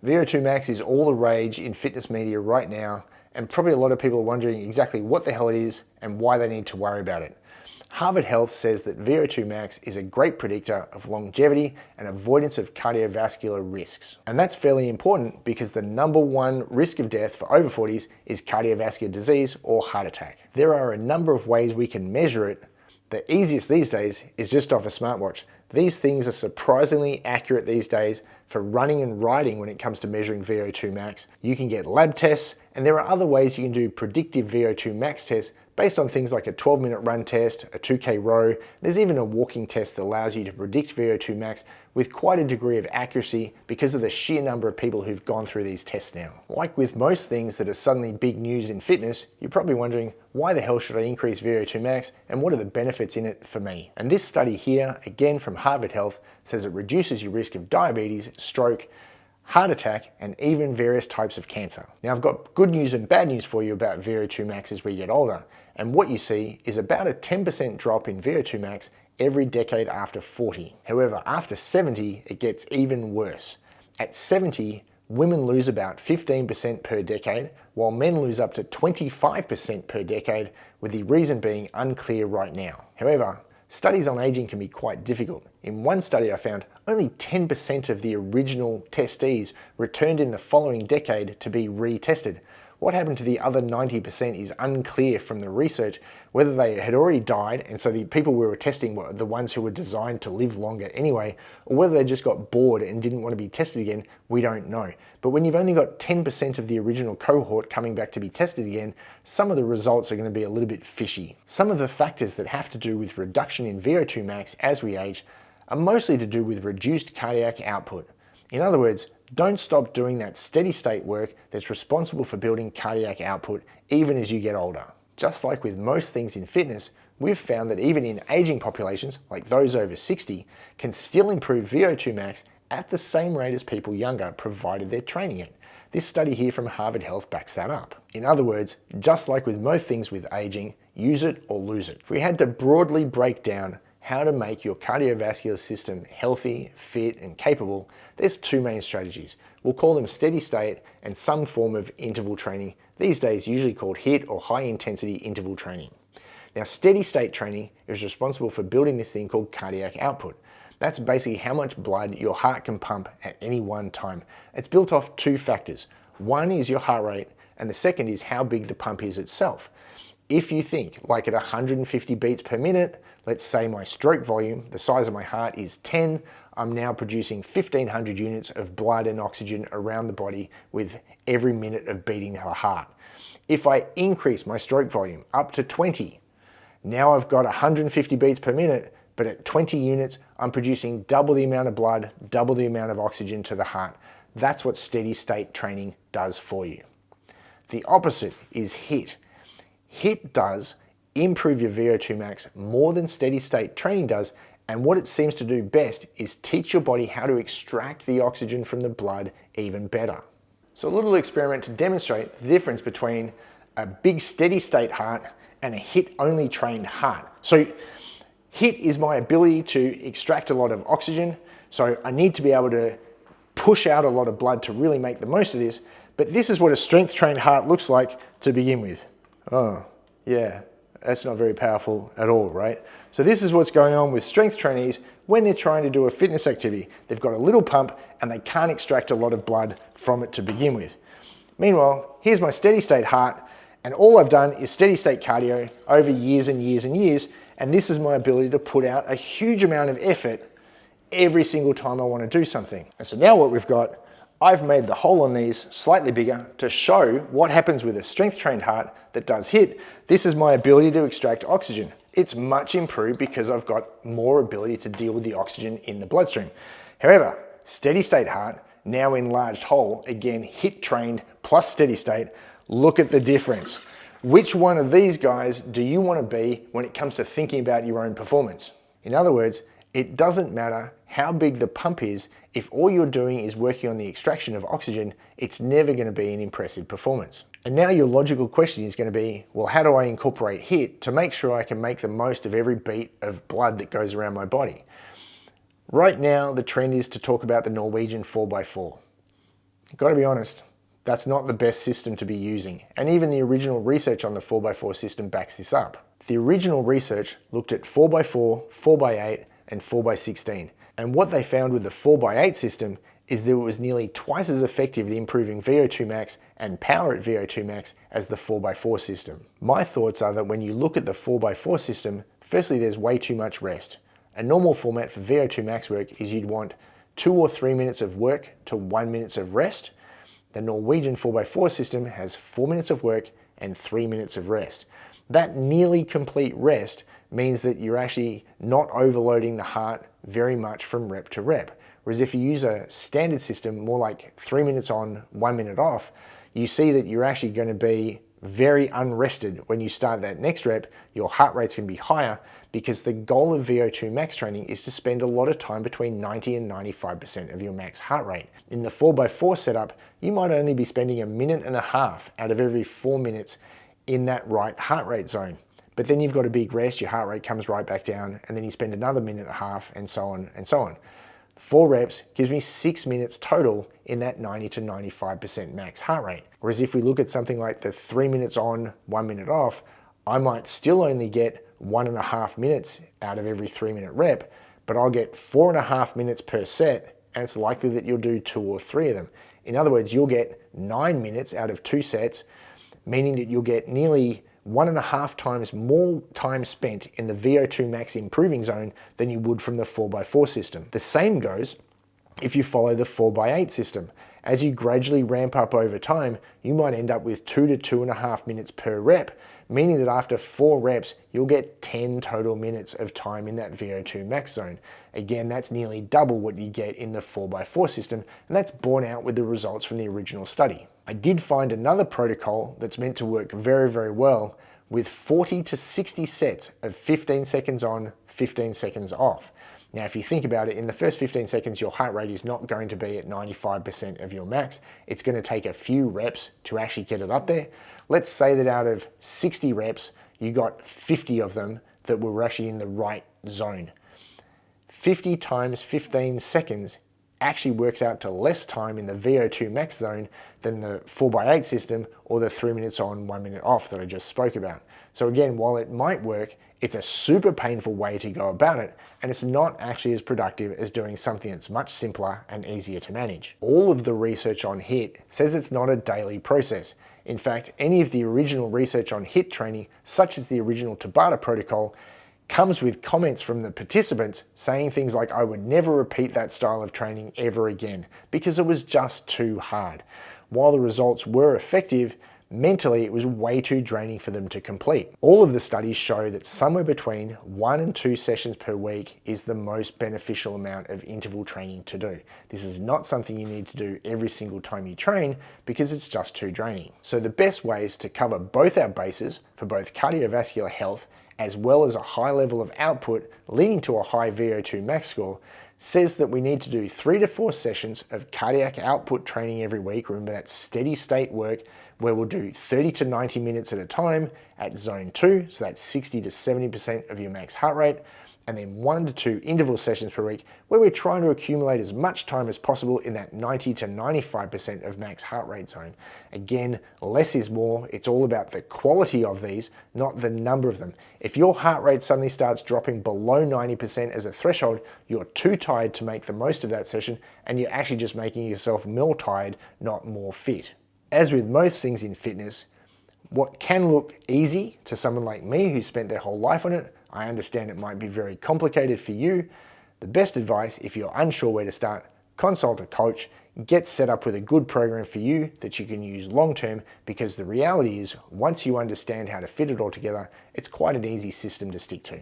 VO2 max is all the rage in fitness media right now, and probably a lot of people are wondering exactly what the hell it is and why they need to worry about it. Harvard Health says that VO2 max is a great predictor of longevity and avoidance of cardiovascular risks. And that's fairly important because the #1 risk of death for over 40s is cardiovascular disease or heart attack. There are a number of ways we can measure it. The easiest these days is just off a smartwatch. These things are surprisingly accurate these days for running and riding when it comes to measuring VO2 max. You can get lab tests, and there are other ways you can do predictive VO2 max tests based on things like a 12-minute run test, a 2K row. There's even a walking test that allows you to predict VO2 max with quite a degree of accuracy because of the sheer number of people who've gone through these tests now. Like with most things that are suddenly big news in fitness, you're probably wondering, why the hell should I increase VO2 max and what are the benefits in it for me? And this study here, again from Harvard Health, says it reduces your risk of diabetes, stroke, heart attack, and even various types of cancer. Now I've got good news and bad news for you about VO2 max as we get older. And what you see is about a 10% drop in VO2 max every decade after 40. However, after 70, it gets even worse. At 70, women lose about 15% per decade, while men lose up to 25% per decade, with the reason being unclear right now. However, studies on aging can be quite difficult. In one study I found only 10% of the original testees returned in the following decade to be retested. What happened to the other 90% is unclear from the research, whether they had already died and so the people we were testing were the ones who were designed to live longer anyway, or whether they just got bored and didn't want to be tested again, we don't know. But when you've only got 10% of the original cohort coming back to be tested again, some of the results are going to be a little bit fishy. Some of the factors that have to do with reduction in VO2 max as we age are mostly to do with reduced cardiac output. In other words, don't stop doing that steady state work that's responsible for building cardiac output even as you get older. Just like with most things in fitness, we've found that even in aging populations, like those over 60, can still improve VO2 max at the same rate as people younger, provided they're training it. This study here from Harvard Health backs that up. In other words, just like with most things with aging, use it or lose it. If we had to broadly break down how to make your cardiovascular system healthy, fit, and capable, there's two main strategies. We'll call them steady state and some form of interval training, these days usually called HIIT or high intensity interval training. Now, steady state training is responsible for building this thing called cardiac output. That's basically how much blood your heart can pump at any one time. It's built off two factors. One is your heart rate, and the second is how big the pump is itself. If you think, like at 150 beats per minute, let's say my stroke volume, the size of my heart is 10, I'm now producing 1500 units of blood and oxygen around the body with every minute of beating the heart. If I increase my stroke volume up to 20, now I've got 150 beats per minute, but at 20 units, I'm producing double the amount of blood, double the amount of oxygen to the heart. That's what steady state training does for you. The opposite is HIIT. HIIT does improve your VO2 max more than steady state training does, and what it seems to do best is teach your body how to extract the oxygen from the blood even better. So a little experiment to demonstrate the difference between a big steady state heart and a HIIT only trained heart. So HIIT is my ability to extract a lot of oxygen, so I need to be able to push out a lot of blood to really make the most of this, but this is what a strength trained heart looks like to begin with. Oh, yeah, that's not very powerful at all, right? So this is what's going on with strength trainees when they're trying to do a fitness activity. They've got a little pump and they can't extract a lot of blood from it to begin with. Meanwhile, here's my steady state heart, and all I've done is steady state cardio over years and years and years, and this is my ability to put out a huge amount of effort every single time I want to do something. And so now what we've got, I've made the hole on these slightly bigger to show what happens with a strength trained heart that does HIIT. This is my ability to extract oxygen. It's much improved because I've got more ability to deal with the oxygen in the bloodstream. However, steady state heart, now enlarged hole, again HIIT trained plus steady state, look at the difference. Which one of these guys do you want to be when it comes to thinking about your own performance? In other words, it doesn't matter how big the pump is, if all you're doing is working on the extraction of oxygen, it's never going to be an impressive performance. And now your logical question is going to be, well, how do I incorporate HIIT to make sure I can make the most of every beat of blood that goes around my body? Right now, the trend is to talk about the Norwegian 4x4. Got to be honest, that's not the best system to be using, and even the original research on the 4x4 system backs this up. The original research looked at 4x4, 4x8, and 4x16, and what they found with the 4x8 system is that it was nearly twice as effective at improving VO2 max and power at VO2 max as the 4x4 system. My thoughts are that when you look at the 4x4 system, firstly there's way too much rest. A normal format for VO2 max work is you'd want 2 or 3 minutes of work to 1 minute of rest. The Norwegian 4x4 system has 4 minutes of work and 3 minutes of rest. That nearly complete rest means that you're actually not overloading the heart very much from rep to rep. Whereas if you use a standard system, more like 3 minutes on, 1 minute off, you see that you're actually going to be very unrested when you start that next rep. Your heart rate's going to be higher because the goal of VO2 max training is to spend a lot of time between 90 and 95% of your max heart rate. In the 4x4 setup, you might only be spending 1.5 minutes out of every 4 minutes in that right heart rate zone. But then you've got a big rest, your heart rate comes right back down, and then you spend another 1.5 minutes, and so on and so on. 4 reps gives me 6 minutes total in that 90 to 95% max heart rate. Whereas if we look at something like the 3 minutes on, 1 minute off, I might still only get 1.5 minutes out of every 3 minute rep, but I'll get 4.5 minutes per set, and it's likely that you'll do 2 or 3 of them. In other words, you'll get 9 minutes out of 2 sets, meaning that you'll get nearly 1.5 times more time spent in the VO2 max improving zone than you would from the 4x4 system. The same goes if you follow the 4x8 system. As you gradually ramp up over time, you might end up with 2 to 2.5 minutes per rep, meaning that after 4 reps, you'll get 10 total minutes of time in that VO2 max zone. Again, that's nearly double what you get in the 4x4 system, and that's borne out with the results from the original study. I did find another protocol that's meant to work very, very well with 40 to 60 sets of 15 seconds on, 15 seconds off. Now, if you think about it, in the first 15 seconds, your heart rate is not going to be at 95% of your max. It's going to take a few reps to actually get it up there. Let's say that out of 60 reps, you got 50 of them that were actually in the right zone. 50 times 15 seconds actually works out to less time in the VO2 max zone than the 4x8 system or the 3 minutes on, 1 minute off that I just spoke about. So again, while it might work, it's a super painful way to go about it, and it's not actually as productive as doing something that's much simpler and easier to manage. All of the research on HIIT says it's not a daily process. In fact, any of the original research on HIIT training, such as the original Tabata protocol, comes with comments from the participants saying things like, I would never repeat that style of training ever again because it was just too hard. While the results were effective, mentally it was way too draining for them to complete. All of the studies show that somewhere between 1 and 2 sessions per week is the most beneficial amount of interval training to do. This is not something you need to do every single time you train because it's just too draining. So the best ways to cover both our bases for both cardiovascular health as well as a high level of output leading to a high VO2 max score, says that we need to do 3 to 4 sessions of cardiac output training every week. Remember, that's steady state work where we'll do 30 to 90 minutes at a time at zone 2, so that's 60 to 70% of your max heart rate, and then 1 to 2 interval sessions per week where we're trying to accumulate as much time as possible in that 90 to 95% of max heart rate zone. Again, less is more. It's all about the quality of these, not the number of them. If your heart rate suddenly starts dropping below 90% as a threshold, you're too tired to make the most of that session, and you're actually just making yourself more tired, not more fit. As with most things in fitness, what can look easy to someone like me who spent their whole life on it, I understand it might be very complicated for you. The best advice, if you're unsure where to start, consult a coach, get set up with a good program for you that you can use long term, because the reality is once you understand how to fit it all together, it's quite an easy system to stick to.